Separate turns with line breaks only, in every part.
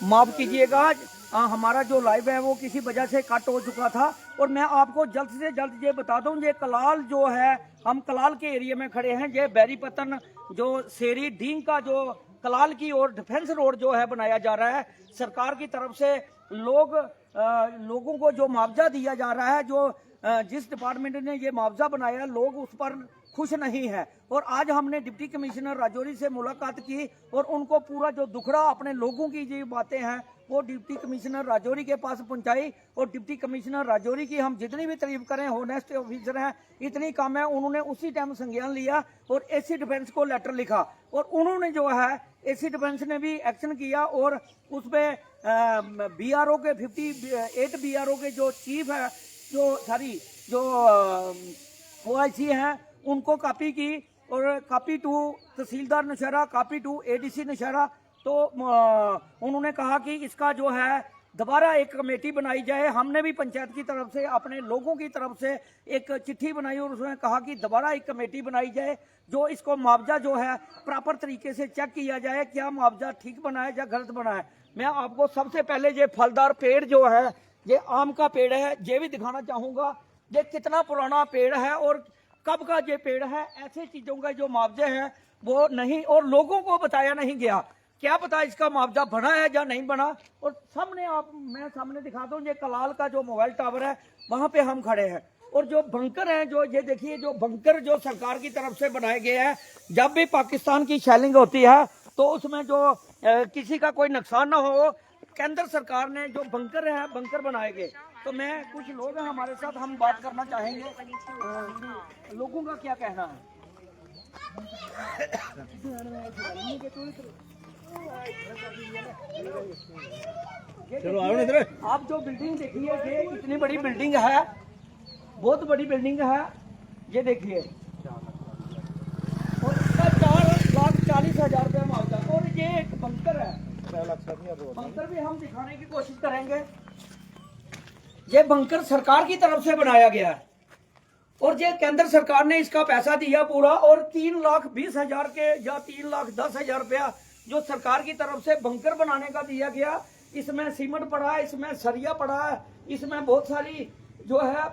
माफ कीजिएगा, हमारा जो लाइव है वो किसी वजह से कट हो चुका था। और मैं आपको जल्द से जल्द ये बता दूं, ये कलाल जो है, हम कलाल के एरिया में खड़े हैं। ये बैरीपतन जो सेरी डींग का जो कलाल की ओर डिफेंस रोड जो है बनाया जा रहा है, सरकार की तरफ से लोगों को जो मुआवजा दिया जा रहा है, जो जिस डिपार्टमेंट ने ये मुआवजा बनाया, लोग उस पर खुश नहीं है। और आज हमने डिप्टी कमिश्नर राजौरी से मुलाकात की और उनको पूरा जो दुखड़ा अपने लोगों की जो बातें हैं वो डिप्टी कमिश्नर राजौरी के पास पहुंचाई। और डिप्टी कमिश्नर राजौरी की हम जितनी भी तारीफ करें, होनेस्ट ऑफिसर हैं, इतनी कम है। उन्होंने उसी टाइम संज्ञान लिया और एसी डिफेंस को लेटर लिखा और उन्होंने जो है एसी डिफेंस ने भी एक्शन किया और उस पर BRO के 58 BRO के जो चीफ है, जो OIC हैं, उनको कॉपी की और copy to Tehsildar Naushahra, copy to ADC Naushahra. तो उन्होंने कहा कि इसका जो है दोबारा एक कमेटी बनाई जाए। हमने भी पंचायत की तरफ से, अपने लोगों की तरफ से एक चिट्ठी बनाई और उसमें कहा कि दोबारा एक कमेटी बनाई जाए, जो इसको मुआवजा जो है प्रॉपर तरीके से चेक किया जाए, क्या मुआवजा ठीक बना है या गलत बना है। मैं आपको सबसे पहले ये फलदार पेड़ जो है, ये आम का पेड़ है, ये भी दिखाना चाहूँगा। ये कितना पुराना पेड़ है और कब का ये पेड़ है। ऐसे चीज़ों का जो मुआवजे हैं वो नहीं, और लोगों को बताया नहीं गया। क्या पता इसका मुआवजा बना है या नहीं बना। और मैं सामने दिखा दूं, ये कलाल का जो मोबाइल टावर है, वहां पे हम खड़े हैं। और जो बंकर हैं, जो ये देखिए, जो बंकर जो सरकार की तरफ से बनाए गए हैं, जब भी पाकिस्तान की शेलिंग होती है तो उसमें जो किसी का कोई नुकसान ना हो, केंद्र सरकार ने जो बंकर है, बंकर बनाए गए। तो मैं, कुछ लोग हैं हमारे साथ, हम बात करना चाहेंगे लोगों का क्या कहना है। चलो आओ इधर। आप जो बिल्डिंग देखिए, ये इतनी बड़ी बिल्डिंग है, बहुत बड़ी बिल्डिंग है, ये देखिए। और इसका 4,40,000 रुपया मुआवजा। और ये एक बंकर है, बंकर भी हम दिखाने की कोशिश करेंगे। ये बंकर सरकार की तरफ से बनाया गया है और ये केंद्र सरकार ने इसका पैसा दिया पूरा। और 3,20,000 के या 3,10,000 रुपया जो सरकार की तरफ से बंकर बनाने का दिया गया। इसमें सीमेंट पड़ा है, इसमें सरिया पड़ा है, इसमें बहुत सारी जो है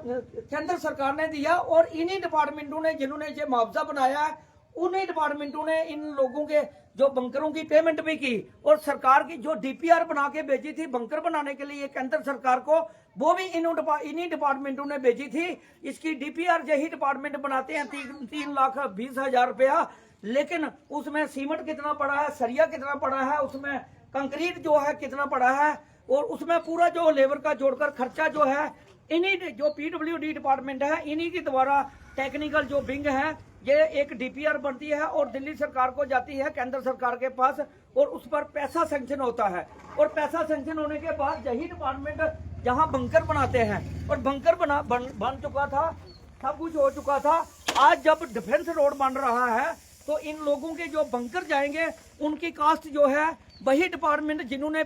केंद्र सरकार ने दिया। और इन्हीं डिपार्टमेंटों ने, जिन्होंने ये मुआवजा बनाया है, उन्हीं डिपार्टमेंटों ने इन लोगों के जो बंकरों की पेमेंट भी की। और सरकार की जो DPR बना के भेजी थी बंकर बनाने के लिए केंद्र सरकार को, वो भी इन्हीं डिपार्टमेंटों ने भेजी थी। इसकी DPR यही डिपार्टमेंट बनाते हैं, 3,20,000 रुपया। लेकिन उसमें सीमेंट कितना पड़ा है, सरिया कितना पड़ा है, उसमें कंक्रीट जो है कितना पड़ा है, और उसमें पूरा जो लेबर का जोड़कर खर्चा जो है, इन्हीं जो PWD डिपार्टमेंट है, इन्हीं के द्वारा टेक्निकल जो विंग है, ये एक DPR बनती है और दिल्ली सरकार को जाती है, केंद्र सरकार के पास, और उस पर पैसा सैंक्शन होता है। और पैसा सैंक्शन होने के बाद यही डिपार्टमेंट जहां बंकर बनाते हैं, और बंकर बन चुका था, सब कुछ हो चुका था। आज जब डिफेंस रोड बन रहा है तो इन लोगों के जो बंकर जाएंगे, उनकी कास्ट जो है, वही डिपार्टमेंट जिन्होंने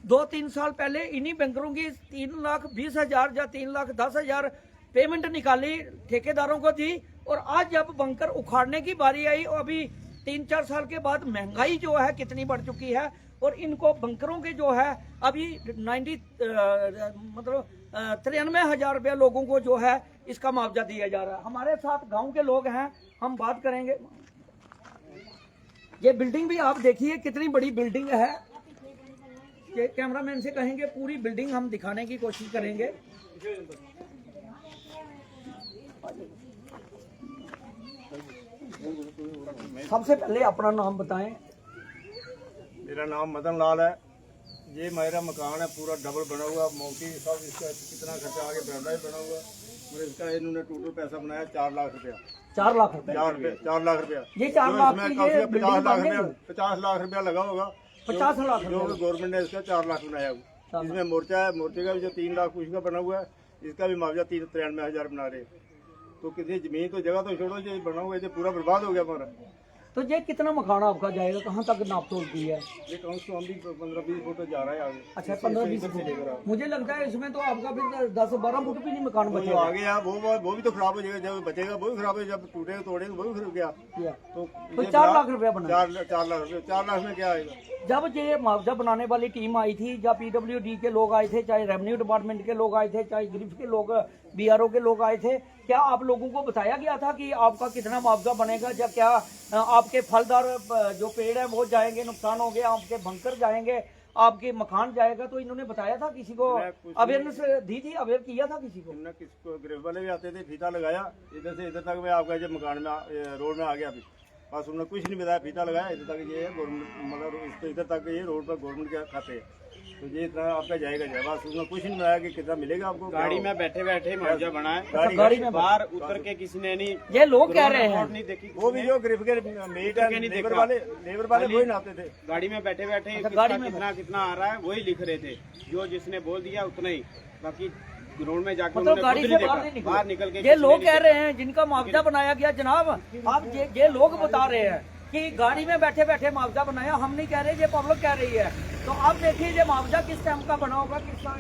2-3 साल पहले इन्हीं बंकरों की 3,20,000 या 3,10,000 पेमेंट निकाली, ठेकेदारों को दी। और आज जब बंकर उखाड़ने की बारी आई, और अभी 3-4 साल के बाद महंगाई जो है कितनी बढ़ चुकी है, और इनको बंकरों के जो है अभी 93,000 रुपया लोगों को जो है इसका मुआवजा दिया जा रहा है। हमारे साथ गांव के लोग हैं, हम बात करेंगे। ये बिल्डिंग भी आप देखिए, कितनी बड़ी बिल्डिंग है। ये कैमरामैन से कहेंगे पूरी बिल्डिंग हम दिखाने की कोशिश करेंगे। सबसे पहले अपना नाम बताएं।
मेरा नाम मदन लाल है। ये मेरा मकान है, पूरा डबल बना हुआ, मोटी सब। इसका कितना खर्चा आगे बरामदा ही बना हुआ। और इसका इन्होंने टोटल पैसा बनाया 4 लाख रुपया।
4 लाख रुपया?
4 लाख रुपया।
ये 4 लाख की ये
50 लाख रुपया, 50 लाख रुपया लगा होगा।
50 लाख
जो गवर्नमेंट ने इसका 4 लाख बनाया हुआ। इसमें मोर्चा है, मोर्चे का भी जो 3 लाख कुछ का बना हुआ है, इसका भी मुआवजा 93,000 बना रहे। तो कितनी जमीन तो जगह तो छोड़ो, ये बना हुआ है, पूरा बर्बाद हो गया हमारा।
तो ये कितना मकान आपका जाएगा, कहाँ तक नाप तोल की है?
ये कम से कम भी 15-20 फुट जा रहा है आगे।
अच्छा, 15-20 फुट। मुझे लगता है इसमें तो आपका फिर 10-12 फुट भी नहीं मकान बचेगा।
आगे है वो भी तो खराब हो जाएगा। जब बचेगा वो भी खराब है, जब टूटेगा तोड़ेगा वो भी खराब गया।
तो 4 लाख रुपया बना।
4 लाख रुपया, 4 लाख में क्या आएगा?
जब ये मुआवजा बनाने वाली टीम आई थी, जब पीडब्ल्यूडी के लोग आए थे, चाहे रेवेन्यू डिपार्टमेंट के लोग आए थे, चाहे गिरफ्त के लोग, बीआरओ के लोग आए थे, क्या आप लोगों को बताया गया था कि आपका कितना मुआवजा बनेगा? या क्या आपके फलदार जो पेड़ है वो जाएंगे, नुकसान हो गया, आपके बंकर जाएंगे, आपके मकान जाएगा? तो इन्होंने बताया था किसी को? अवेयरनेस दी थी, अवेयर किया था किसी को?
किसको गिरफ्त वाले भी आते थे, फीता लगाया इधर से इधर तक, मैं आपका जब मकान में रोड में आ गया, बस उन्होंने कुछ नहीं बताया, फीता लगाया इधर तक, ये गवर्नमेंट मतलब इधर तक ये रोड पर गवर्नमेंट के खाते है, तो ये इतना आपका जाएगा जाए, बस उन्होंने कुछ नहीं बताया कि कितना मिलेगा आपको।
गाड़ी में बैठे बैठे मुआवजा बना है,
गाड़ी में
बाहर उतर के किसी ने नहीं,
ये लोग कह रहे हैं
नहीं देखी,
वो भी जो गिरफ्त के मेट है, लेबर वाले वही नाते थे,
गाड़ी में बैठे बैठे
गाड़ी में
कितना कितना आ रहा है वही लिख रहे थे, जो जिसने बोल दिया उतना ही, बाकी ग्राउंड में जाकर
मतलब गाड़ी से बाहर निकल के ये लोग कह रहे हैं जिनका मुआवजा बनाया गया। जनाब आप ये लोग बता रहे हैं कि गाड़ी में बैठे बैठे मुआवजा बनाया, हम नहीं कह रहे, ये पब्लिक कह रही है। तो आप देखिए ये मुआवजा किस टाइम का बना होगा, किस का?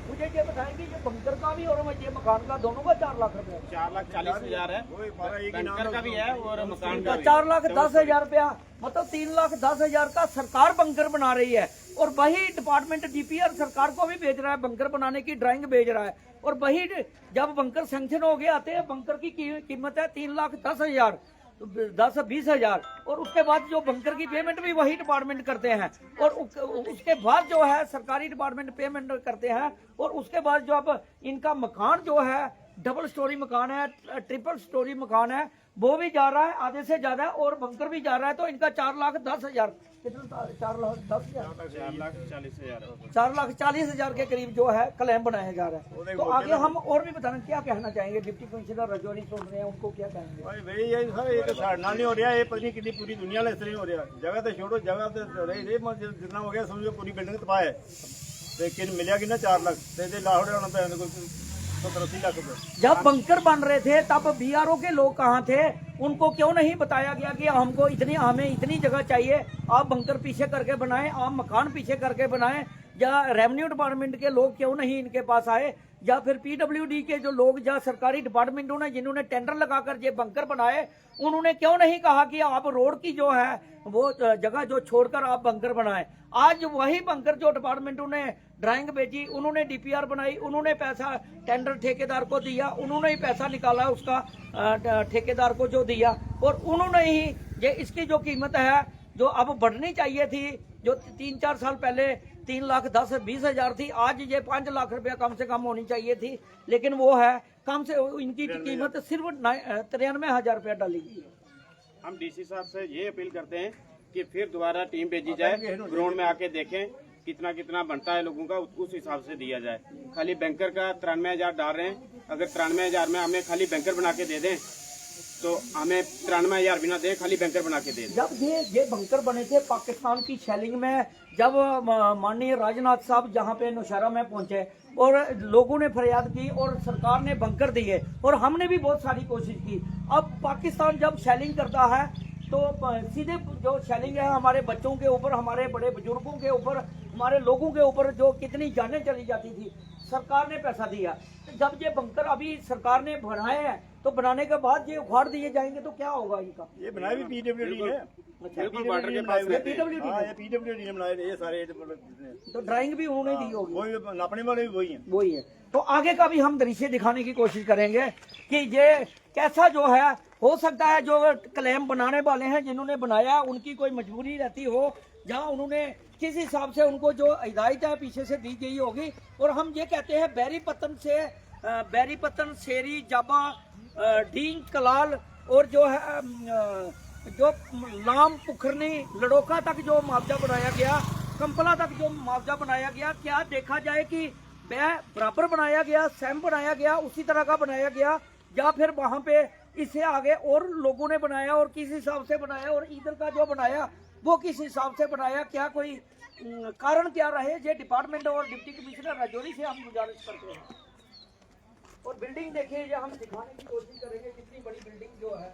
मुझे ये बताएंगे ये बंकर का भी और ये मकान का, दोनों का 4 लाख रुपया?
4,40,000 है, बंकर का भी है और मकान का भी।
4,10,000 रुपया, मतलब 3,10,000 का सरकार बंकर बना रही है, और वही डिपार्टमेंट डीपीआर सरकार को भी भेज रहा है, बंकर बनाने की ड्राइंग भेज रहा है, और वही जब बंकर सैंक्शन हो गए आते हैं, बंकर की कीमत है 3,10,000, 10-20,000, और उसके बाद जो बंकर की पेमेंट भी वही डिपार्टमेंट करते हैं, और उसके बाद जो है सरकारी डिपार्टमेंट पेमेंट करते हैं, और उसके बाद जो अब इनका मकान जो है डबल स्टोरी मकान है, ट्रिपल स्टोरी मकान है, वो भी जा रहा है आधे से ज्यादा, और बंकर भी जा रहा है, तो इनका 4,10,000 कितना, 4,10,000 4,40,000 के करीब जो है क्लेम बनाया जा रहा है। तो आगे हम और भी बताना, क्या कहना चाहेंगे? डिप्टी कमिश्नर रजौरी सुन रहे हैं, उनको क्या कहेंगे?
भाई ये सर ये तो साड़ना नहीं हो रहा है, ये पता नहीं कितनी पूरी दुनिया में इस तरह हो रहा है, जगह तो छोड़ो, जगह तो रही जितना हो गया समझो पूरी बिल्डिंग तबाह है, लेकिन मिलेगा कि ना 4 लाख, लाहौर होना पे 70-80 लाख रुपए।
जब बंकर बन रहे थे तब बीआरओ के लोग कहाँ थे? उनको क्यों नहीं बताया गया कि हमें इतनी जगह चाहिए, आप बंकर पीछे करके बनाएं, आप मकान पीछे करके बनाएं? या रेवेन्यू डिपार्टमेंट के लोग क्यों नहीं इनके पास आए? या फिर पीडब्ल्यूडी के जो लोग, या सरकारी डिपार्टमेंटों ने जिन्होंने टेंडर लगाकर ये बंकर बनाए, उन्होंने क्यों नहीं कहा कि आप रोड की जो है वो जगह जो छोड़कर आप बंकर बनाएं? आज वही बंकर जो डिपार्टमेंटों ने ड्राइंग भेजी, उन्होंने डीपीआर बनाई, उन्होंने पैसा टेंडर ठेकेदार को दिया, उन्होंने ही पैसा निकाला उसका ठेकेदार को जो दिया, और उन्होंने ही ये इसकी जो कीमत है जो अब बढ़नी चाहिए थी, जो 3-4 साल पहले 3,10,20,000 थी, आज ये 5 लाख रुपया कम से कम होनी चाहिए थी, लेकिन वो है कम से, इनकी कीमत सिर्फ 93,000 रुपया डाली गई है।
हम डीसी साहब से ये अपील करते हैं कि फिर दोबारा टीम भेजी जाए, ग्राउंड में आके देखें कितना कितना बनता है लोगों का, उस हिसाब से दिया जाए। खाली बैंकर का 93,000 डाल रहे हैं, अगर 93,000 में हमें खाली बैंकर बना के दे दें तो हमें 93,000 भी ना दें, खाली बैंकर बना के दे दें।
जब ये बंकर बने थे पाकिस्तान की शेलिंग में, जब माननीय राजनाथ साहब जहाँ पे नौशहरा में पहुंचे और लोगों ने फरियाद की और सरकार ने बंकर दिए, और हमने भी बहुत सारी कोशिश की। अब पाकिस्तान जब शेलिंग करता है तो सीधे जो शेलिंग है हमारे बच्चों के ऊपर, हमारे बड़े बुजुर्गों के ऊपर, हमारे लोगों के ऊपर जो कितनी जानें चली जाती थी, सरकार ने पैसा दिया। जब ये बंकर अभी सरकार ने बनाए हैं, तो बनाने के बाद ये उखाड़ दिए जाएंगे तो क्या होगा इनका?
ये बनाए भी पीडब्ल्यूडी ने,
बिल्कुल बॉर्डर के पास रहते हैं।
पीडब्ल्यूडी ने बनाए ये सारे,
तो ड्राइंग भी उन्होंने दी होगी,
वही नापने वाले भी वही हैं।
वही है। तो आगे का भी हम दृश्य दिखाने की कोशिश करेंगे कि ये कैसा जो है, हो सकता है जो क्लेम बनाने वाले हैं जिन्होंने बनाया उनकी कोई मजबूरी रहती हो, जहां उन्होंने किस हिसाब से उनको जो हिदायत है पीछे से दी गई होगी। और हम ये कहते हैं बैरीपतन शेरी जाबा डींग कलाल और जो है जो लाम पुखरनी लड़ोका तक जो मुआवजा बनाया गया, कंपला तक जो मुआवजा बनाया गया, क्या देखा जाए कि वह बराबर बनाया गया, सेम बनाया गया, उसी तरह का बनाया गया, या फिर वहां पे इससे आगे और लोगों ने बनाया और किस हिसाब से बनाया, और इधर का जो बनाया वो किस हिसाब से बनाया, क्या कोई कारण क्या रहे? ये डिपार्टमेंट और डिप्टी कमिश्नर रजौरी से हम गुजारिश करते हैं। और बिल्डिंग देखिए, ये हम दिखाने की कोशिश करेंगे कितनी बड़ी बिल्डिंग जो है।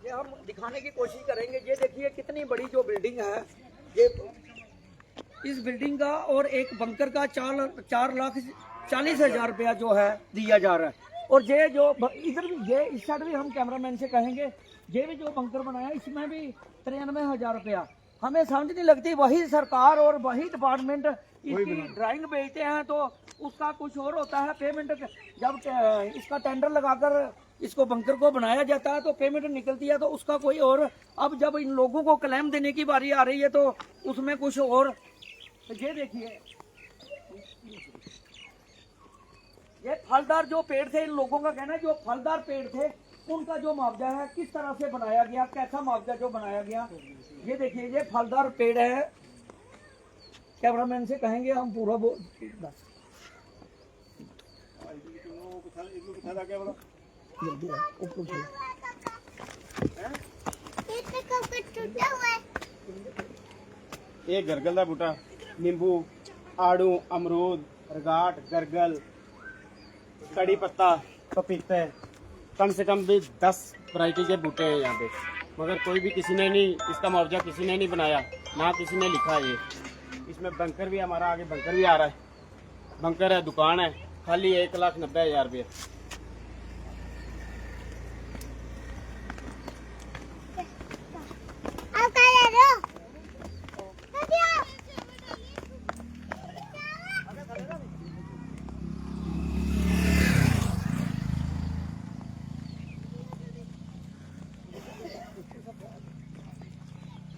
ये हम दिखाने की कोशिश करेंगे। ये देखिए कितनी बड़ी जो बिल्डिंग है, ये इस बिल्डिंग का और एक बंकर का 4,40,000 रुपया जो है दिया जा रहा है। और ये जो इधर भी ये इस साइड भी हम कैमरामैन से कहेंगे, ये भी जो बंकर बनाया इसमें भी 93,000 रुपया। हमें समझ नहीं लगती, वही सरकार और वही डिपार्टमेंट इसकी ड्राइंग भेजते हैं तो उसका कुछ और होता है पेमेंट। जब इसका टेंडर लगाकर इसको बंकर को बनाया जाता है तो पेमेंट निकलती है तो उसका कोई और। अब जब इन लोगों को क्लेम देने की बारी आ रही है तो उसमें कुछ और। तो ये देखिए, ये फलदार जो पेड़ थे, इन लोगों का कहना है जो फलदार पेड़ थे उनका जो मुआवजा है किस तरह से बनाया गया, कैसा मुआवजा जो बनाया गया। ये देखिए, ये फलदार पेड़ है। कैमरामैन से कहेंगे हम पूरा वो जल्दी
ये गरगल का बूटा, नींबू, आड़ू, अमरूद, रगाट, गरगल, कड़ी पत्ता, पपीते, कम से कम भी 10 वैरायटी के बूटे हैं यहाँ पे, मगर कोई भी किसी ने नहीं, इसका मुआवजा किसी ने नहीं बनाया, ना किसी ने लिखा ये। इसमें बंकर भी हमारा आगे बंकर भी आ रहा है, बंकर है, दुकान है, खाली 1,90,000 रुपये।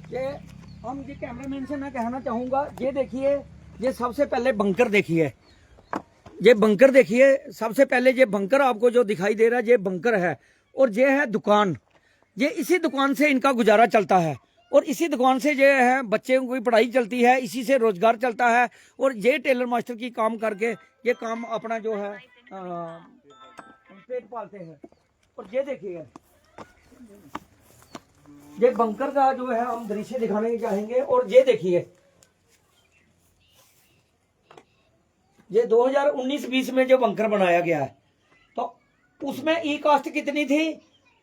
ये हम ये कैमरामैन से मैं कहना चाहूंगा, ये देखिए, ये सबसे पहले बंकर देखिए, ये बंकर देखिए, सबसे पहले ये बंकर आपको जो दिखाई दे रहा है ये बंकर है। और ये है दुकान, ये इसी दुकान से इनका गुजारा चलता है और इसी दुकान से ये है बच्चों की पढ़ाई चलती है, इसी से रोजगार चलता है। और ये टेलर मास्टर की काम करके ये काम अपना जो है पेट पालते हैं। और ये देखिए, ये बंकर का जो है हम दृश्य दिखाने चाहेंगे। और ये देखिए, ये 2019-20 में जो बंकर बनाया गया है तो उसमें ई कास्ट कितनी थी,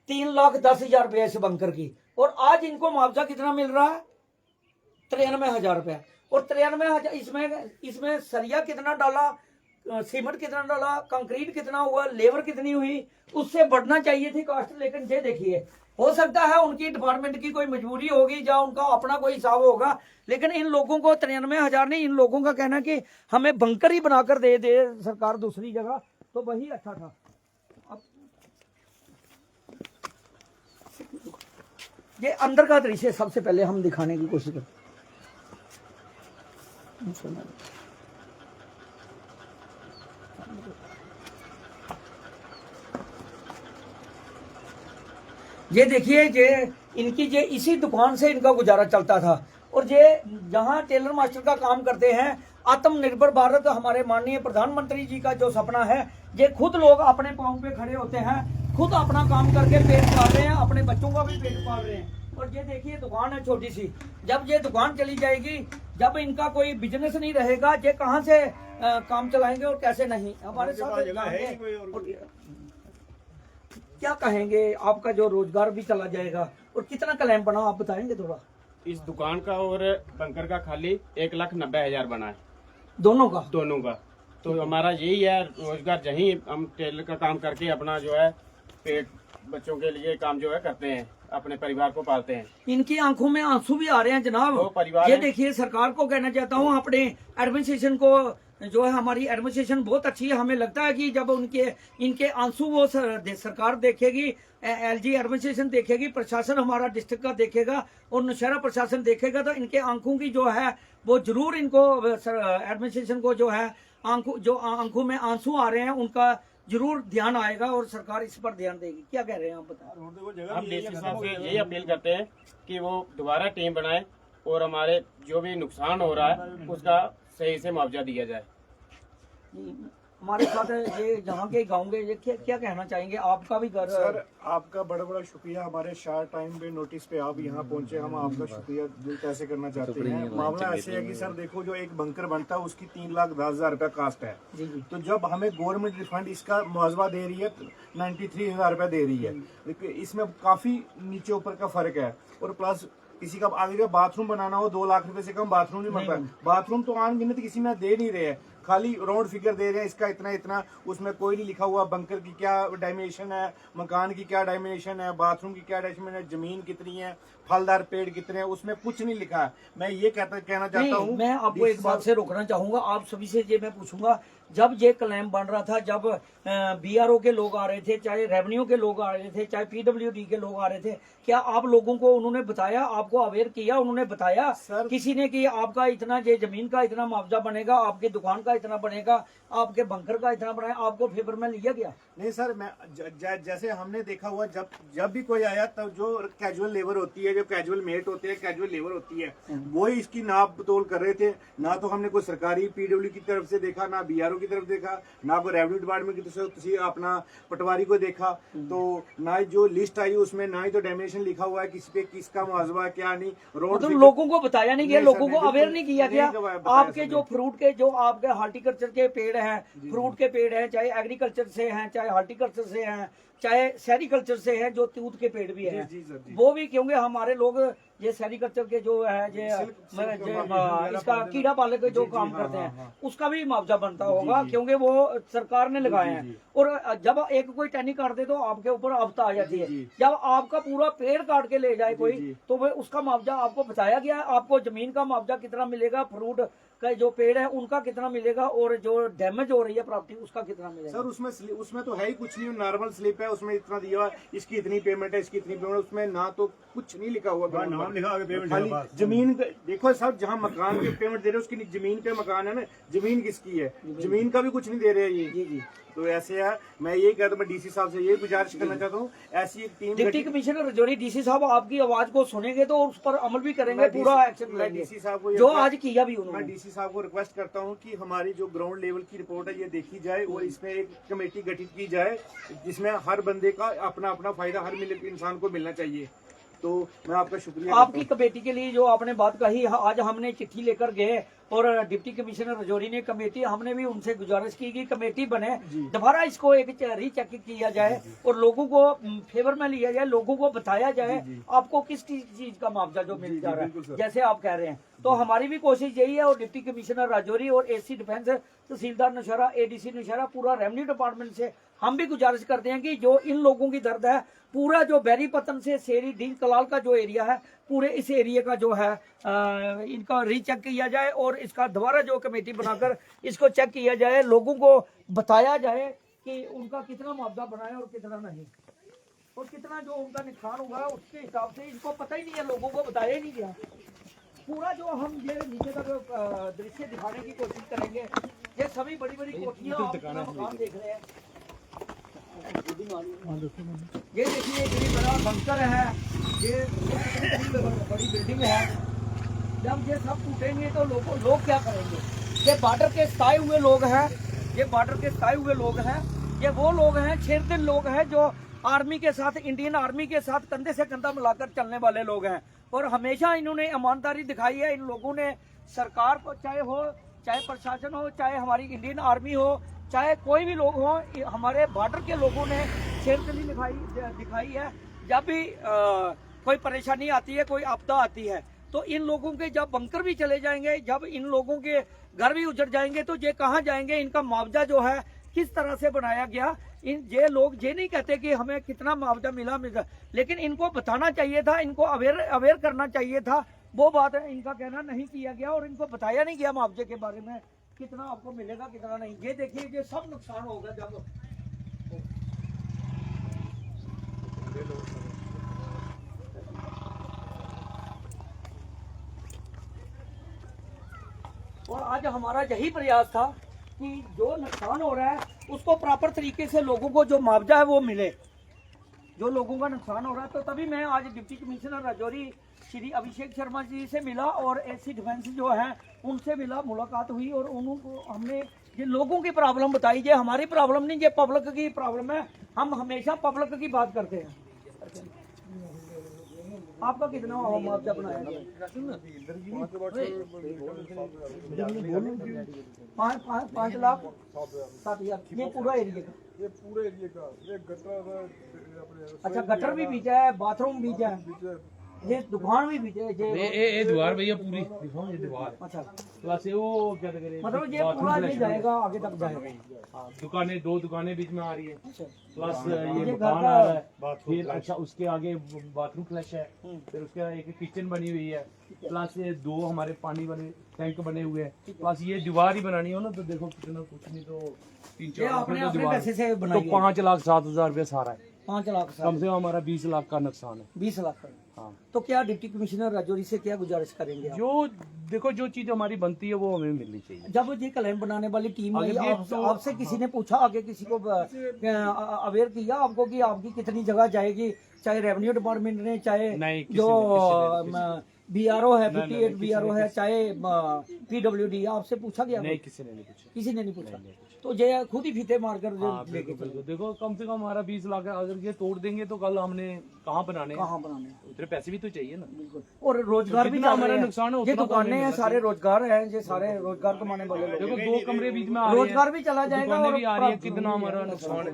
3,10,000 रुपये इस बंकर की। और आज इनको मुआवजा कितना मिल रहा है, 93,000 रुपया। और 93,000 इसमें सरिया कितना डाला, सीमेंट कितना डाला, कंक्रीट कितना हुआ, लेबर कितनी हुई, उससे बढ़ना चाहिए थी कास्ट। लेकिन ये देखिए, हो सकता है उनकी डिपार्टमेंट की कोई मजबूरी होगी या उनका अपना कोई हिसाब होगा, लेकिन इन लोगों को 93,000 नहीं, इन लोगों का कहना कि हमें बंकर ही बनाकर दे दे सरकार दूसरी जगह तो वही अच्छा था। अब ये अंदर का दृश्य सबसे पहले हम दिखाने की कोशिश करते। ये देखिए, ये इनकी ये इसी दुकान से इनका गुजारा चलता था। और ये जहाँ टेलर मास्टर का काम करते हैं, आत्मनिर्भर भारत हमारे माननीय प्रधानमंत्री जी का जो सपना है, ये खुद लोग अपने पाँव पे खड़े होते हैं, खुद अपना काम करके पेट पाल रहे हैं, अपने बच्चों का भी पेट पाल रहे हैं। और ये देखिए, दुकान है छोटी सी, जब ये दुकान चली जाएगी, जब इनका कोई बिजनेस नहीं रहेगा, ये कहाँ से काम चलाएंगे और कैसे नहीं। हमारे साथ क्या कहेंगे, आपका जो रोजगार भी चला जाएगा और कितना क्लेम बना आप बताएंगे थोड़ा।
इस दुकान का और बंकर का खाली 1,90,000 बना है,
दोनों का
तो हमारा यही है रोजगार। जहीं हम टेलर का काम करके अपना जो है पेट, बच्चों के लिए काम जो है करते हैं, अपने परिवार को पालते हैं।
इनकी आंखों में आंसू भी आ रहे हैं जनाब। ये देखिए, सरकार को कहना चाहता हूँ, अपने एडमिनिस्ट्रेशन को, जो है हमारी एडमिनिस्ट्रेशन बहुत अच्छी है। हमें लगता है कि जब इनके आंसू वो सरकार देखेगी, एलजी एडमिनिस्ट्रेशन देखेगी, प्रशासन हमारा डिस्ट्रिक्ट का देखेगा और नौशहरा प्रशासन देखेगा, तो इनके आंखों की जो है वो जरूर इनको एडमिनिस्ट्रेशन को जो है आंखों में आंसू आ रहे हैं, उनका जरूर ध्यान आएगा और सरकार इस पर ध्यान देगी। क्या कह रहे हैं आप बताएं।
हम डीसी साहब से यही अपील करते हैं कि वो दोबारा टीम बनाए और हमारे जो भी नुकसान हो रहा है उसका सही से मुआवजा दिया जाए।
हमारे साथ ये जहाँ के गाँव के, ये क्या कहना चाहेंगे, आपका भी घर।
सर, आपका बड़ा बड़ा शुक्रिया, हमारे शार्ट टाइम पे नोटिस पे आप यहाँ पहुँचे, हम आपका शुक्रिया दिल कैसे करना चाहते हैं। मामला ऐसे है कि सर देखो, जो एक बंकर बनता है उसकी 3,10,000 रुपया कास्ट है। तो जब हमें गवर्नमेंट रिफंड इसका मुआवजा दे रही है 93,000 रुपया दे रही है, इसमें काफी नीचे ऊपर का फर्क है। और प्लस किसी का आगे का बाथरूम बनाना हो 2 लाख रुपए से कम बाथरूम नहीं बनता है। बाथरूम तो अनगिनत किसी में दे नहीं रहे हैं, खाली राउंड फिगर दे रहे हैं, इसका इतना इतना, उसमें कोई नहीं लिखा हुआ बंकर की क्या डायमेंशन है, मकान की क्या डायमेंशन है, बाथरूम की क्या डायमेंशन है, जमीन कितनी है, फलदार पेड़ कितने हैं, उसमें कुछ नहीं लिखा है। मैं ये कहना चाहता हूँ,
मैं आपको एक बात से रोकना चाहूंगा, आप सभी से ये मैं पूछूंगा, जब ये क्लेम बन रहा था, जब बीआरओ के लोग आ रहे थे, चाहे रेवेन्यू के लोग आ रहे थे, चाहे पीडब्ल्यूडी के लोग आ रहे थे, क्या आप लोगों को उन्होंने बताया, आपको अवेयर किया, उन्होंने बताया
सर,
किसी ने कि आपका इतना ये जमीन का इतना मुआवजा बनेगा, आपकी दुकान का इतना बनेगा, आपके बंकर का इतना बनेगा, आपको फेवर में लिया गया?
नहीं सर, मैं जैसे हमने देखा हुआ, जब भी कोई आया तब जो कैजुअल लेबर होती है, जो कैजुअल मेट होते हैं, कैजुअल लेबर होती है, वो ही इसकी नाप तोल कर रहे थे। ना तो हमने कोई सरकारी पीडब्ल्यू की तरफ से देखा, ना बीआरओ की तरफ देखा, ना कोई रेवेन्यू डिपार्टमेंट की तरफ से अपना पटवारी को देखा, तो ना जो लिस्ट आई उसमें ना ही तो डायमेंशन लिखा हुआ है किसी पे किसका मुआवजा क्या नहीं। रोड
तो लोगों को बताया नहीं गया,
नहीं सर,
लोगों को
नहीं,
अवेयर
बिल्कुल
नहीं किया
नहीं
गया।
बताया
आपके
सर,
जो फ्रूट के, जो आपके हार्टिकल्चर के पेड़ हैं, फ्रूट के पेड़ हैं, चाहे एग्रीकल्चर से हैं, चाहे हार्टिकल्चर से हैं, चाहे सेरिकल्चर से हैं, जो दूध के पेड़ भी हैं,
जी सर, जी।
वो भी, क्योंकि हमारे लोग ये सेरिकल्चर के जो है ये इसका कीड़ा पालक के जो काम करते हैं, उसका भी मुआवजा बनता होगा, क्योंकि वो सरकार ने लगाए हैं। और जब एक कोई टहनी काट दे तो आपके ऊपर आफ्ता आ जाती है। जब आपका पूरा पेड़ काट के ले जाए कोई, तो वो उसका मुआवजा आपको बताया गया है, आपको जमीन का मुआवजा कितना मिलेगा, फ्रूट का जो पेड़ है उनका कितना मिलेगा, और जो डैमेज हो रही है प्रॉपर्टी उसका कितना मिलेगा?
सर उसमें तो है ही कुछ नहीं, नॉर्मल स्लिप है, उसमें इतना दिया हुआ, इसकी इतनी पेमेंट है, इसकी इतनी पेमेंट, उसमें ना तो कुछ नहीं लिखा हुआ,
नाम लिखा आगे पेमेंट
खाली जमीन देखो सर, जहाँ मकान की पेमेंट दे रहे हैं उसकी जमीन पे मकान है ना, जमीन किसकी है, जमीन का भी कुछ नहीं दे रहे हैं ये। जी। तो ऐसे है, मैं यही कहता हूँ, मैं डीसी साहब से ये गुजारिश करना चाहता हूँ, ऐसी एक team.
Deputy commissioner Rajouri, DC साहब आपकी आवाज को सुनेंगे तो उस पर अमल भी करेंगे, पूरा एक्शन लेंगे,
डीसी साहब को
जो आज किया भी
मैं
उन्होंने।
डीसी साहब को रिक्वेस्ट करता हूं कि हमारी जो ग्राउंड लेवल की रिपोर्ट है ये देखी जाए, और इसमें एक कमेटी गठित की जाए जिसमें हर बंदे का अपना अपना फायदा हर इंसान को मिलना चाहिए। तो मैं आपका शुक्रिया
आपकी कमेटी के लिए जो आपने बात कही, आज हमने चिट्ठी लेकर गए और डिप्टी कमिश्नर रजौरी ने कमेटी, हमने भी उनसे गुजारिश की कि कमेटी बने, दोबारा इसको एक रीचेक किया जाए और लोगों को फेवर में लिया जाए, लोगों को बताया जाए आपको किस चीज का मुआवजा जो मिल जा रहा है, जैसे आप कह रहे हैं। तो हमारी भी कोशिश यही है, और डिप्टी कमिश्नर राजौरी और एसी डिफेंस, तहसीलदार नौशहरा, एडीसी नौशहरा, पूरा रेवेन्यू डिपार्टमेंट से हम भी गुजारिश करते हैं कि जो इन लोगों की दर्द है, पूरा जो बैरी पतन से सेरी डील कलाल का जो एरिया है, पूरे इस एरिया का जो है इनका रीचेक किया जाए, और इसका दोबारा जो कमेटी बनाकर इसको चेक किया जाए, लोगों को बताया जाए कि उनका कितना मुआवजा बना है और कितना नहीं, और कितना जो उनका नुकसान हुआ है उसके हिसाब से इनको पता ही नहीं है, लोगों को बताया ही नहीं गया। पूरा जो हम ये नीचे का जो दृश्य दिखाने की कोशिश करेंगे, ये सभी बड़ी बड़ी कोठियां आप मकान देख रहे हैं, ये देखिए बड़ी बड़ा बंकर है, ये बड़ी बिल्डिंग है। जब ये सब टूटेंगे तो लोग क्या करेंगे? ये बॉर्डर के सताए हुए लोग हैं, ये बॉर्डर के सताए हुए लोग हैं, ये वो लोग हैं, शेरदिल लोग हैं जो आर्मी के साथ, इंडियन आर्मी के साथ कंधे से कंधा मिलाकर चलने वाले लोग हैं, और हमेशा इन्होंने ईमानदारी दिखाई है। इन लोगों ने सरकार को, चाहे प्रशासन हो, चाहे हमारी इंडियन आर्मी हो, चाहे कोई भी लोग हो, हमारे बॉर्डर के लोगों ने शेरदिली दिखाई है। जब भी कोई परेशानी आती है, कोई आपदा आती है, तो इन लोगों के जब बंकर भी चले जाएंगे, जब इन लोगों के घर भी उजड़ जाएंगे, तो ये कहाँ जाएंगे? इनका मुआवजा जो है किस तरह से बनाया गया? ये लोग ये नहीं कहते कि हमें कितना मुआवजा मिला, लेकिन इनको बताना चाहिए था, इनको अवेयर करना चाहिए था। वो बात है, इनका कहना नहीं किया गया और इनको बताया नहीं गया मुआवजे के बारे में, कितना आपको मिलेगा कितना नहीं। ये देखिए, ये सब नुकसान होगा जब और आज हमारा यही प्रयास था कि जो नुकसान हो रहा है उसको प्रॉपर तरीके से लोगों को जो मुआवजा है वो मिले, जो लोगों का नुकसान हो रहा है। तो तभी मैं आज डिप्टी कमिश्नर राजौरी श्री अभिषेक शर्मा जी से मिला और एसी डिफेंस जो है उनसे मिला, मुलाकात हुई, और उनको हमने ये लोगों की प्रॉब्लम बताई। ये हमारी प्रॉब्लम नहीं, ये पब्लिक की प्रॉब्लम है। हम हमेशा पब्लिक की बात करते हैं। आपका कितना मुआवजा बनाया गया? 5 लाख 7,000। ये पूरा एरिया का?
ये पूरे एरिया का। ये गटर,
अच्छा, गटर भी बीचा है, बाथरूम बीचा है, ये दुकान भी बीजे
ये दीवार भैया पूरी दिखाओ, ये दीवार
अच्छा,
प्लस ये वो क्या कहते हैं,
मतलब ये पूरा नहीं जाएगा, आगे तक जाएगा।
हाँ, दुकानें, 2 दुकानें बीच में आ रही है,
अच्छा,
प्लस
ये
ये
घर
मकान
का
आ रहा है, फिर अच्छा उसके आगे बाथरूम फ्लैश है, फिर उसके एक किचन बनी हुई है, प्लस ये 2 हमारे पानी वाले टैंक बने हुए हैं, प्लस ये दीवार ही बनानी हो ना तो देखो कितना, कुछ नहीं तो 3-4
ये
लाख
आपने
में तो
अपने
दीवार,
पैसे से
तो
बनाई है?
5,07,000 सारा है,
5 लाख
कम से कम हमारा 20 लाख का नुकसान है।
20 लाख का।
हाँ,
तो क्या डिप्टी कमिश्नर राजौरी से क्या गुजारिश करेंगे आप?
जो देखो जो चीज हमारी बनती है वो हमें मिलनी चाहिए।
जब ये क्लेम बनाने वाली टीम आई,
अगर ये
आपसे किसी ने पूछा, आगे किसी को अवेयर किया आपको कि आपकी कितनी जगह जाएगी, चाहे रेवेन्यू डिपार्टमेंट ने, चाहे
नहीं, किसी
जो BRO है, 58 BRO है, चाहे PWD, आपसे पूछा गया?
नहीं, किसी ने नहीं पूछा।
किसी ने नहीं पूछा, तो ये खुद ही फीते मारकर
हाँ,
लेके
बिल्कुल,
चले।
बिल्कुल। देखो कम से कम हमारा 20 लाख है, अगर ये तोड़ देंगे तो कल हमने कहाँ बनाने हैं?
कहाँ बनाने हैं?
उतने पैसे भी तो चाहिए ना।
बिल्कुल। और रोजगार भी
जितना
चल
हमारा
रहे हैं।
नुकसान है,
ये
उतना तो
दुकानें
हमें
हैं, सारे रोजगार हैं, ये सारे रोजगार कमाने वाले लोग।
देखो 2 कमरे बीच में आ रहे हैं,
रोजगार भी चला जाएगा
दुकानें
और
भी आ रही है, कितना हमारा नुकसान है।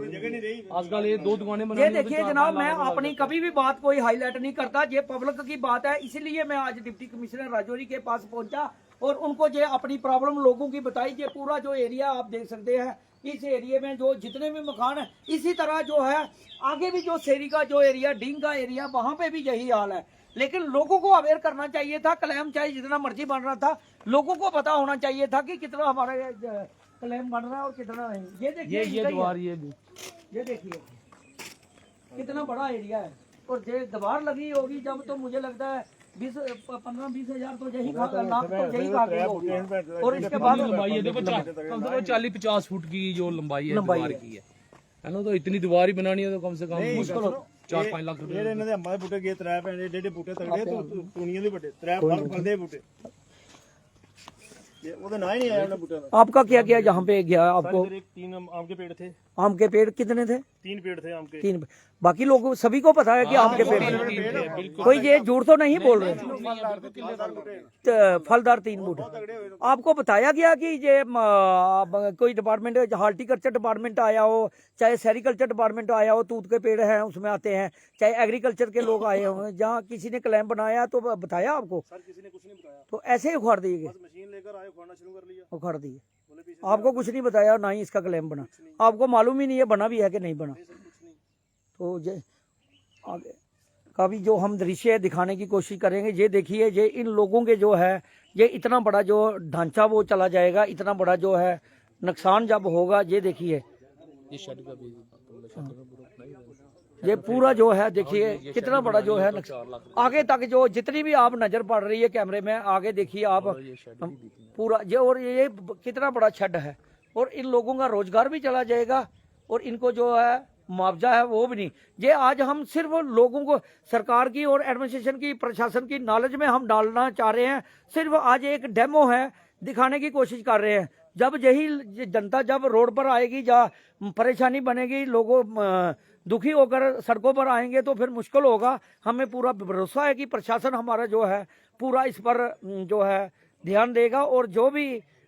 आजकल ये 2 दुकानें
ये
बनानी
देखिए जनाब, मैं अपनी कभी भी बात कोई हाईलाइट नहीं करता, ये पब्लिक की बात है, इसलिए मैं आज डिप्टी कमिश्नर राजौरी के पास पहुंचा और उनको ये अपनी प्रॉब्लम लोगों की बताई। ये पूरा जो एरिया आप देख सकते हैं, इस एरिया में जो जितने भी मकान है, इसी तरह जो है आगे भी जो शेरी का जो एरिया, डींग का एरिया, वहां पे भी यही हाल है। लेकिन लोगों को अवेयर करना चाहिए था। क्लेम चाहे जितना मर्जी बन रहा था, लोगों को पता होना चाहिए था कि कितना हमारा क्लेम बन रहा है और कितना नहीं। ये देखिए,
ये दीवार, ये भी
ये देखिए कितना बड़ा एरिया है, और ये दीवार लगी होगी जब, तो मुझे लगता है 15-20 हजार तो यही लाख तो यही खा गई होगी। और इसके बाद
लंबाई है, देखो कम से कम 40-50 फुट की जो लंबाई है दीवार की है ना, तो इतनी दीवार ही बनानी है तो कम से कम मुश्किल 4-5 लाख रुपए।
ਜਿਹੜੇ ਇਹਨਾਂ ਦੇ ਅੰਬਾਂ ਦੇ ਬੂਟੇ ਗਏ 3 ਪੈਂਦੇ ਡੇਡੇ ਬੂਟੇ ਤਗੜੇ ਟੂਣੀਆਂ ਦੇ ਵੱਡੇ 3 ਫਲ ਦੇ ਬੂਟੇ ये ਉਹਦਾ ਨਾਂ ਹੀ ਨਹੀਂ ਆਇਆ ਉਹਨਾਂ ਬੂਟਿਆਂ ਦਾ।
आपका क्या किया जहाँ पे गया आपको?
इधर एक 3 आम के पेड़ थे,
आम के पेड़ कितने थे?
3 पेड़ थे आम के।
3। बाकी लोगों सभी को पता है कि आम के पेड़ हैं। कोई ये झूठ तो नहीं बोल रहे। तो फलदार 3 बूटे आपको बताया गया कि ये कोई डिपार्टमेंट, हार्टिकल्चर डिपार्टमेंट आया हो, चाहे सेरिकल्चर डिपार्टमेंट आया हो, तूत के पेड़ हैं उसमें आते हैं, चाहे एग्रीकल्चर के लोग आए हों, जहाँ किसी ने क्लेम बनाया तो बताया आपको?
सर किसी ने कुछ नहीं बताया,
तो ऐसे ही उखाड़ दिए गए,
मशीन लेकर आए, उखाड़ना शुरू कर लिया।
उखाड़ दिए। आपको कुछ नहीं बताया, ना ही इसका क्लेम बना, आपको मालूम ही नहीं है बना भी है कि नहीं बना। तो ये आगे का भी जो हम दृश्य दिखाने की कोशिश करेंगे। ये देखिए, ये इन लोगों के जो है, ये इतना बड़ा जो ढांचा वो चला जाएगा, इतना बड़ा जो है नुकसान जब होगा, ये देखिए ये पूरा जो है, देखिए कितना बड़ा जो है आगे तक जो जितनी भी आप नजर पड़ रही है कैमरे में, आगे देखिए आप पूरा ये, और ये कितना बड़ा शेड है, और इन लोगों का रोजगार भी चला जाएगा, और इनको जो है मुआवजा है वो भी नहीं। ये आज हम सिर्फ लोगों को, सरकार की और एडमिनिस्ट्रेशन की, प्रशासन की नॉलेज में हम डालना चाह रहे हैं। सिर्फ आज एक डेमो है, दिखाने की कोशिश कर रहे हैं। जब यही जनता जब रोड पर आएगी, जहाँ परेशानी बनेगी, लोगों दुखी होकर सड़कों पर आएंगे, तो फिर मुश्किल होगा। हमें पूरा भरोसा है कि प्रशासन हमारा जो है पूरा इस पर जो है ध्यान देगा, और जो भी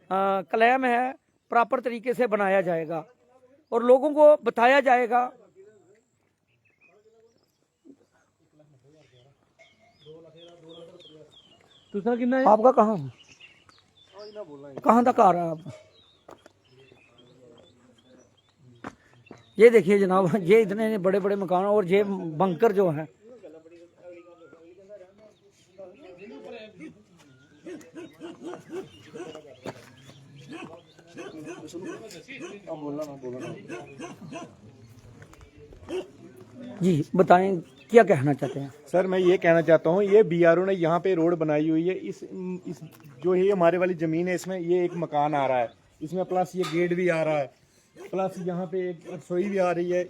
क्लेम है प्रॉपर तरीके से बनाया जाएगा और लोगों को बताया जाएगा।
दूसरा कितना है
आपका कहाँ तक आ रहा है आप? ये देखिए जनाब, ये इतने बड़े बड़े मकान और ये बंकर जो है, जी बताएं क्या कहना चाहते हैं?
सर मैं ये कहना चाहता हूँ, ये BRO ने यहाँ पे रोड बनाई हुई है, इस जो ये हमारे वाली ज़मीन है, इसमें ये एक मकान आ रहा है, इसमें प्लस ये गेट भी आ रहा है, प्लस यहाँ पे एक रसोई भी आ रही है,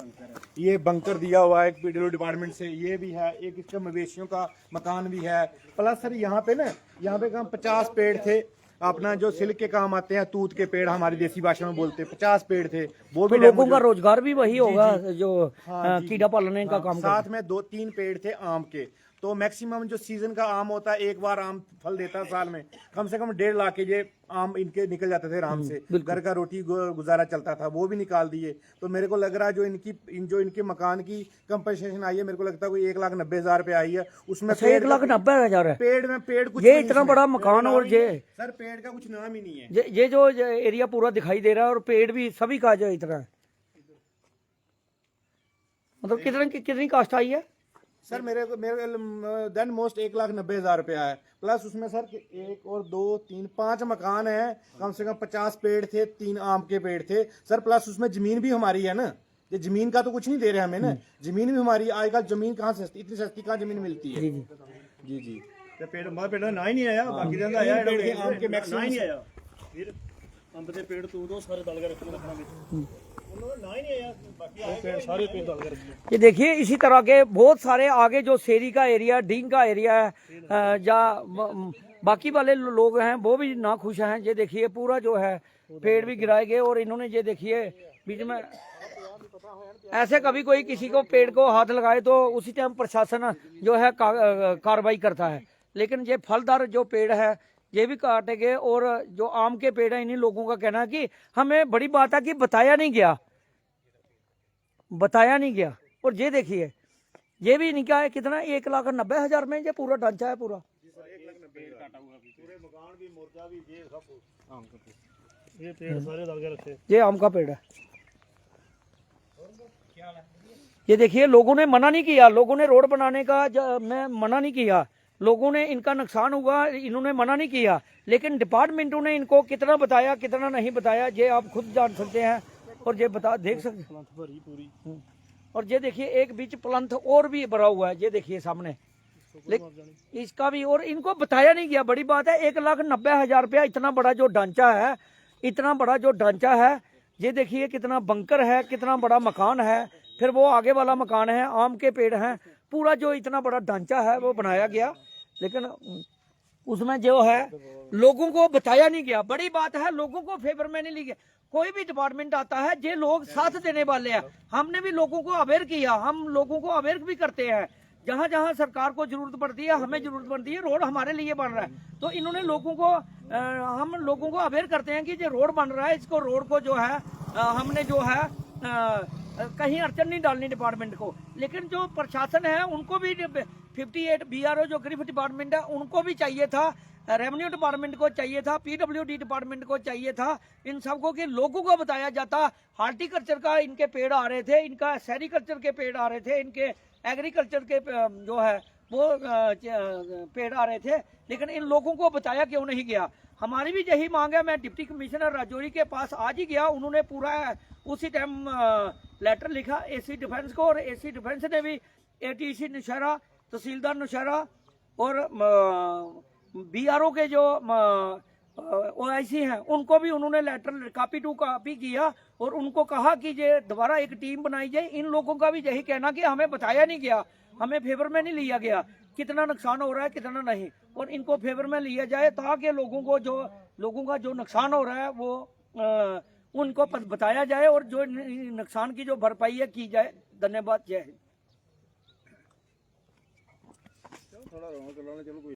ये बंकर दिया हुआ है एक PWD डिपार्टमेंट से, ये भी है, एक इसका मवेशियों का मकान भी है। प्लस सर यहाँ पे ना, यहाँ पे कम 50 पेड़ थे, अपना जो सिल्क के काम आते हैं, तूत के पेड़ हमारी देसी भाषा में बोलते हैं, 50 पेड़ थे, वो भी
तो लोगों का रोजगार भी वही होगा जो
हाँ,
कीड़ा पालने का काम
साथ में 2-3 पेड़ थे आम के, तो मैक्सिमम जो सीजन का आम होता है, एक बार आम फल देता है साल में, कम से कम 1.5 लाख के ये आम इनके निकल जाते थे आराम से, घर का रोटी गुजारा चलता था, वो भी निकाल दिए। तो मेरे को लग रहा है जो इनके मकान की कंपनसेशन आई है, मेरे को लगता है कोई 1,90,000 रुपये आई है उसमें।
1,90,000 है
पेड़ कुछ
ये
नहीं
इतना
इसमें।
बड़ा मकान और ये
सर पेड़ का कुछ नाम ही नहीं है।
ये जो एरिया पूरा दिखाई दे रहा है और पेड़ भी सभी का जो इतना है, मतलब कितनी कास्ट आई है
सर मेरे देन मोस्ट 1,90,000 रुपया है, प्लस उसमें सर 1 और 2 3 5 मकान है, कम से कम 50 पेड़ थे, 3 आम के पेड़ थे सर, प्लस उसमें जमीन भी हमारी है ना, ये जमीन का तो कुछ नहीं दे रहे हमें ना, जमीन भी हमारी। आजकल जमीन कहाँ सस्ती, इतनी सस्ती कहाँ जमीन मिलती है। जी जी
ਤੇ ਪੇੜ ਹਮਾਰਾ ਪਿੰਡ ਦਾ ਨਾ ਹੀ ਨਹੀਂ ਆਇਆ, ਬਾਕੀ ਦਾ ਆਇਆ
पेड़ के आम के
ਨਾ
मैक्सिमम
ਹੀ ਨਹੀਂ ਆਇਆ ਫਿਰ ਅੰਬ ਦੇ ਪੇੜ ਤੂੰ ਦੋ ਸਾਰੇ ਦਲ ਕੇ ਰੱਖੋ ਰੱਖਣਾ ਵਿੱਚ ਉਹਨਾਂ ਦਾ ਨਾ ਹੀ ਨਹੀਂ ਆਇਆ, ਬਾਕੀ ਆਏ ਪੇੜ ਸਾਰੇ ਪੇੜ ਦਲ ਕੇ ਰੱਖੋ।
ये देखिए इसी तरह के बहुत सारे आगे जो शेरी का एरिया, डींग का एरिया है या बाकी वाले लोग हैं वो भी ना खुश हैं। ये देखिए पूरा जो है पेड़ भी गिराए गए और इन्होंने ये देखिए बीच में ऐसे कभी कोई किसी को पेड़ को हाथ लगाए तो उसी टाइम प्रशासन जो है कार्रवाई करता है, लेकिन ये फलदार जो पेड़ है ये भी काटेंगे। और जो आम के पेड़ है, इन्हीं लोगों का कहना है कि हमें बड़ी बात है कि बताया नहीं गया। और ये देखिए ये भी निका है कितना, 1,90,000 में ये पूरा ढांचा है पूरा।
पूरे मकान भी मुर्जा भी ये सब आम का पेड़, ये पेड़ सारे दल के रखे।
ये आम का पेड़ है। ये देखिए लोगों ने मना नहीं किया, लोगों ने रोड बनाने का मैं मना नहीं किया, लोगों ने इनका नुकसान हुआ इन्होंने मना नहीं किया, लेकिन डिपार्टमेंटों ने इनको कितना बताया कितना नहीं बताया ये आप खुद जान सकते हैं और ये देख सकते हैं। और ये देखिए एक बीच प्लंथ और भी भरा हुआ है, ये देखिए सामने, लेकिन इसका भी और इनको बताया नहीं गया। बड़ी बात है 1,90,000 रुपया इतना बड़ा जो ढांचा है, इतना बड़ा जो ढांचा है, ये देखिए कितना बंकर है, कितना बड़ा मकान है, फिर वो आगे वाला मकान है, आम के पेड़ हैं, पूरा जो इतना बड़ा ढांचा है वो बनाया गया, लेकिन उसमें जो है लोगों को बताया नहीं गया। बड़ी बात है लोगों को फेवर में नहीं लिया। कोई भी डिपार्टमेंट आता है ये लोग साथ देने वाले हैं, हमने भी लोगों को अवेयर किया, हम लोगों को अवेयर भी करते हैं। जहां जहां सरकार को जरूरत पड़ती है, हमें जरूरत पड़ती है, रोड हमारे लिए बन रहा है तो इन्होंने लोगों को हम लोगों को अवेयर करते हैं कि ये रोड बन रहा है, इसको रोड को जो है हमने जो है कहीं अड़चन नहीं डालनी डिपार्टमेंट को। लेकिन जो प्रशासन है उनको भी 58 BRO जो गृह डिपार्टमेंट है उनको भी चाहिए था, रेवेन्यू डिपार्टमेंट को चाहिए था, PWD डिपार्टमेंट को चाहिए था, इन सबको कि लोगों को बताया जाता। हार्टिकल्चर का इनके पेड़ आ रहे थे, इनका सेरिकल्चर के पेड़ आ रहे थे, इनके एग्रीकल्चर के जो है वो पेड़ आ रहे थे, लेकिन इन लोगों को बताया क्यों नहीं गया। हमारी भी यही मांग है। मैं डिप्टी कमिश्नर राजौरी के पास आज ही गया, उन्होंने पूरा उसी टाइम लेटर लिखा AC डिफेंस को, और AC डिफेंस ने भी ATC नौशहरा, तहसीलदार नौशहरा और BRO के जो OIC हैं उनको भी उन्होंने लेटर कॉपी टू कॉपी किया और उनको कहा कि ये दोबारा एक टीम बनाई जाए। इन लोगों का भी यही कहना कि हमें बताया नहीं गया, हमें फेवर में नहीं लिया गया, कितना नुकसान हो रहा है कितना नहीं, और इनको फेवर में लिया जाए ताकि लोगों का जो नुकसान हो रहा है वो उनको बताया जाए और जो नुकसान की जो भरपाई है की जाए। धन्यवाद। जय हिंद।